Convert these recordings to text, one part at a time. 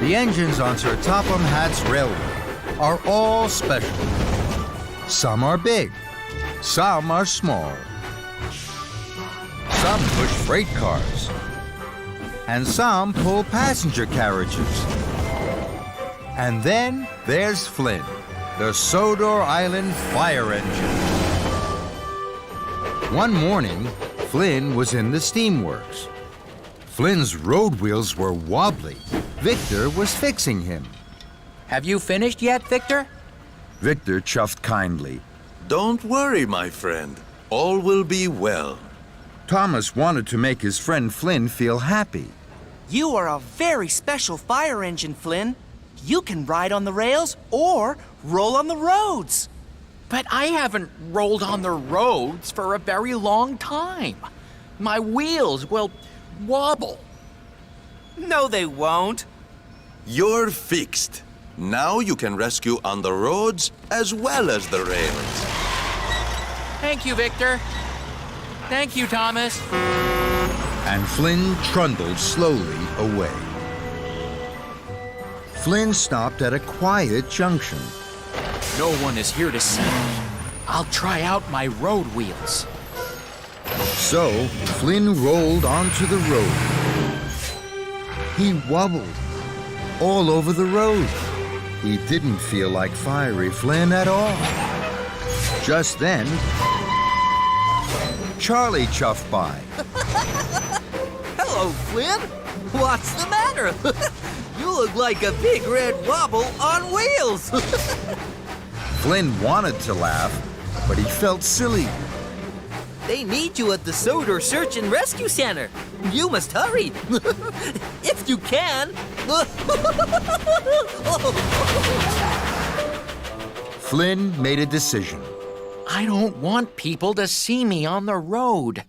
The engines on Sir Topham Hatt's railway are all special. Some are big, some are small. Some push freight cars, and some pull passenger carriages. And then there's Flynn, the Sodor Island fire engine. One morning, Flynn was in the steamworks. Flynn's road wheels were wobbly. Victor was fixing him. Have you finished yet, Victor? Victor chuffed kindly. Don't worry, my friend. All will be well. Thomas wanted to make his friend Flynn feel happy. You are a very special fire engine, Flynn. You can ride on the rails or roll on the roads. But I haven't rolled on the roads for a very long time. My wheels will wobble. No, they won't. You're fixed. Now you can rescue on the roads as well as the rails. Thank you, Victor. Thank you, Thomas. And Flynn trundled slowly away. Flynn stopped at a quiet junction. No one is here to see me. I'll try out my road wheels. So Flynn rolled onto the road. He wobbled all over the road. He didn't feel like Fiery Flynn at all. Just then, Charlie chuffed by. Hello, Flynn. What's the matter? You look like a big red wobble on wheels. Flynn wanted to laugh, but he felt silly. They need you at the Sodor Search and Rescue Center. You must hurry. If you can. Flynn made a decision. I don't want people to see me on the road.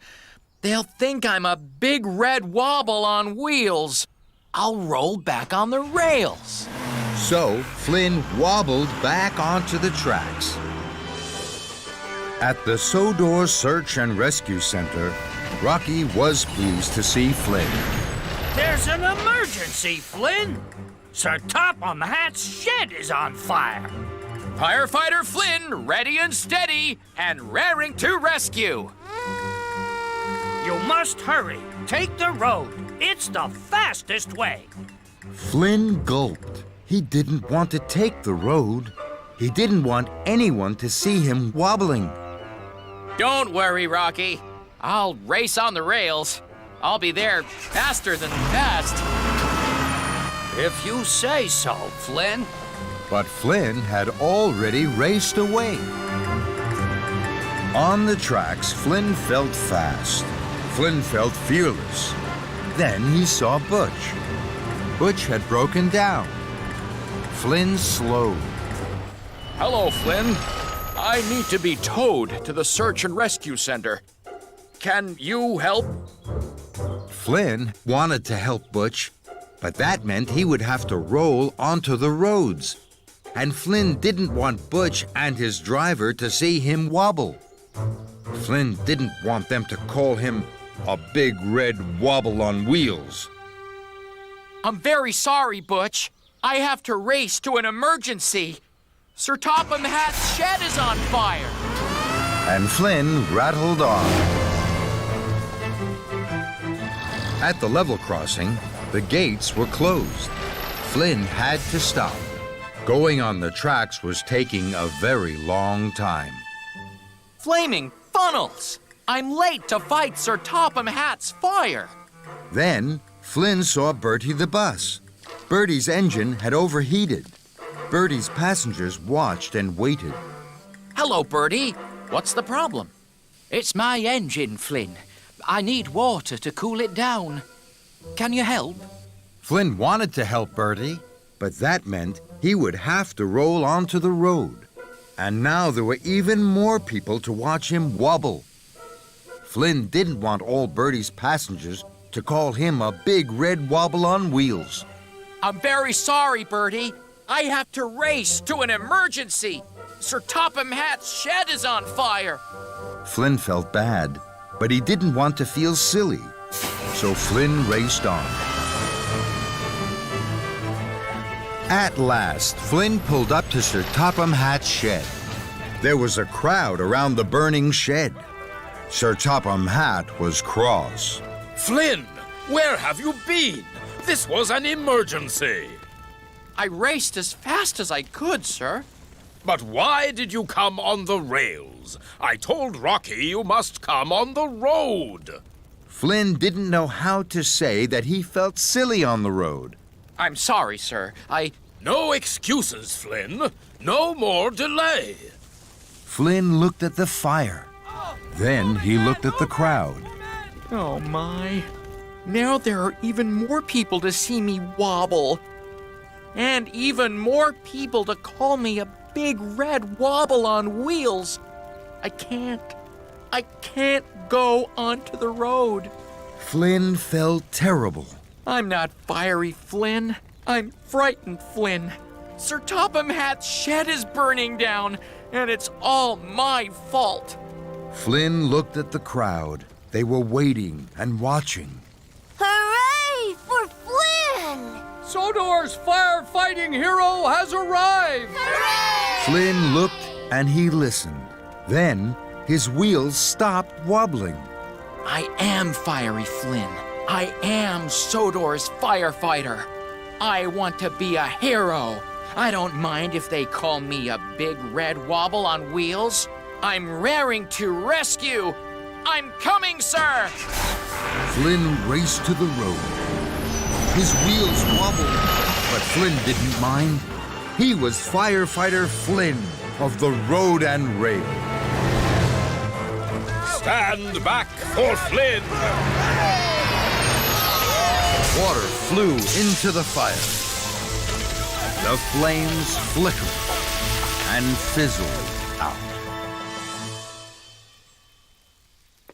They'll think I'm a big red wobble on wheels. I'll roll back on the rails. So Flynn wobbled back onto the tracks. At the Sodor Search and Rescue Center, Rocky was pleased to see Flynn. There's an emergency, Flynn. Sir Topham Hatt's shed is on fire. Firefighter Flynn, ready and steady, and raring to rescue. You must hurry. Take the road. It's the fastest way. Flynn gulped. He didn't want to take the road. He didn't want anyone to see him wobbling. Don't worry, Rocky. I'll race on the rails. I'll be there faster than fast. If you say so, Flynn. But Flynn had already raced away. On the tracks, Flynn felt fast. Flynn felt fearless. Then he saw Butch. Butch had broken down. Flynn slowed. Hello, Flynn. I need to be towed to the Search and Rescue Center. Can you help? Flynn wanted to help Butch, but that meant he would have to roll onto the roads. And Flynn didn't want Butch and his driver to see him wobble. Flynn didn't want them to call him a big red wobble on wheels. I'm very sorry, Butch. I have to race to an emergency. Sir Topham Hatt's shed is on fire. And Flynn rattled on. At the level crossing, the gates were closed. Flynn had to stop. Going on the tracks was taking a very long time. Flaming funnels! I'm late to fight Sir Topham Hatt's fire. Then Flynn saw Bertie the bus. Bertie's engine had overheated. Bertie's passengers watched and waited. Hello, Bertie. What's the problem? It's my engine, Flynn. I need water to cool it down. Can you help? Flynn wanted to help Bertie, but that meant he would have to roll onto the road. And now there were even more people to watch him wobble. Flynn didn't want all Bertie's passengers to call him a big red wobble on wheels. I'm very sorry, Bertie. I have to race to an emergency. Sir Topham Hatt's shed is on fire. Flynn felt bad, but he didn't want to feel silly. So Flynn raced on. At last, Flynn pulled up to Sir Topham Hatt's shed. There was a crowd around the burning shed. Sir Topham Hatt was cross. Flynn, where have you been? This was an emergency. I raced as fast as I could, sir. But why did you come on the rails? I told Rocky you must come on the road. Flynn didn't know how to say that he felt silly on the road. I'm sorry, sir. No excuses, Flynn. No more delay. Flynn looked at the fire. Then he looked at the crowd. Oh, my. Now there are even more people to see me wobble. And even more people to call me a big red wobble on wheels. I can't go onto the road. Flynn felt terrible. I'm not fiery, Flynn. I'm frightened, Flynn. Sir Topham Hatt's shed is burning down, and it's all my fault. Flynn looked at the crowd. They were waiting and watching. Hooray for Flynn! Sodor's firefighting hero has arrived! Hooray! Flynn looked and he listened. Then his wheels stopped wobbling. I am fiery, Flynn. I am Sodor's firefighter. I want to be a hero. I don't mind if they call me a big red wobble on wheels. I'm raring to rescue. I'm coming, sir! Flynn raced to the road. His wheels wobbled, but Flynn didn't mind. He was Firefighter Flynn of the Road and Rail. Stand back for Flynn! Water flew into the fire. The flames flickered and fizzled out.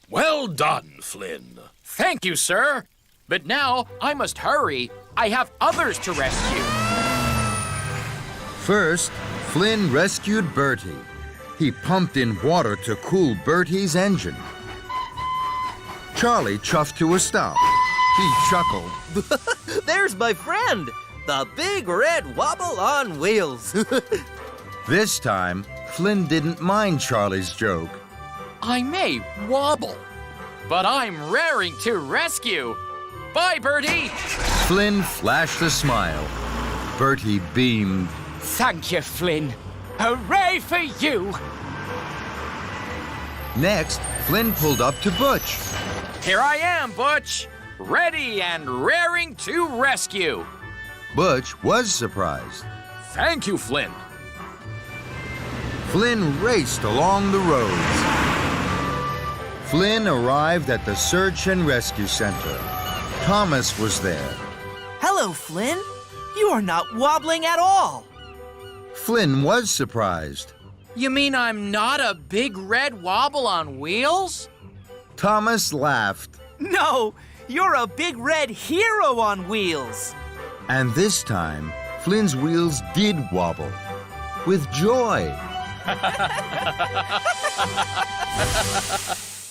Well done, Flynn. Thank you, sir. But now I must hurry. I have others to rescue. First, Flynn rescued Bertie. He pumped in water to cool Bertie's engine. Charlie chuffed to a stop. He chuckled. There's my friend, the big red wobble on wheels. This time, Flynn didn't mind Charlie's joke. I may wobble, but I'm raring to rescue. Bye, Bertie. Flynn flashed a smile. Bertie beamed. Thank you, Flynn. Hooray for you. Next, Flynn pulled up to Butch. Here I am, Butch. Ready and raring to rescue. Butch was surprised. Thank you, Flynn. Flynn raced along the roads. Flynn arrived at the Search and Rescue Center. Thomas was there. Hello, Flynn. You are not wobbling at all. Flynn was surprised. You mean I'm not a big red wobble on wheels? Thomas laughed. No, you're a big red hero on wheels. And this time, Flynn's wheels did wobble. With joy.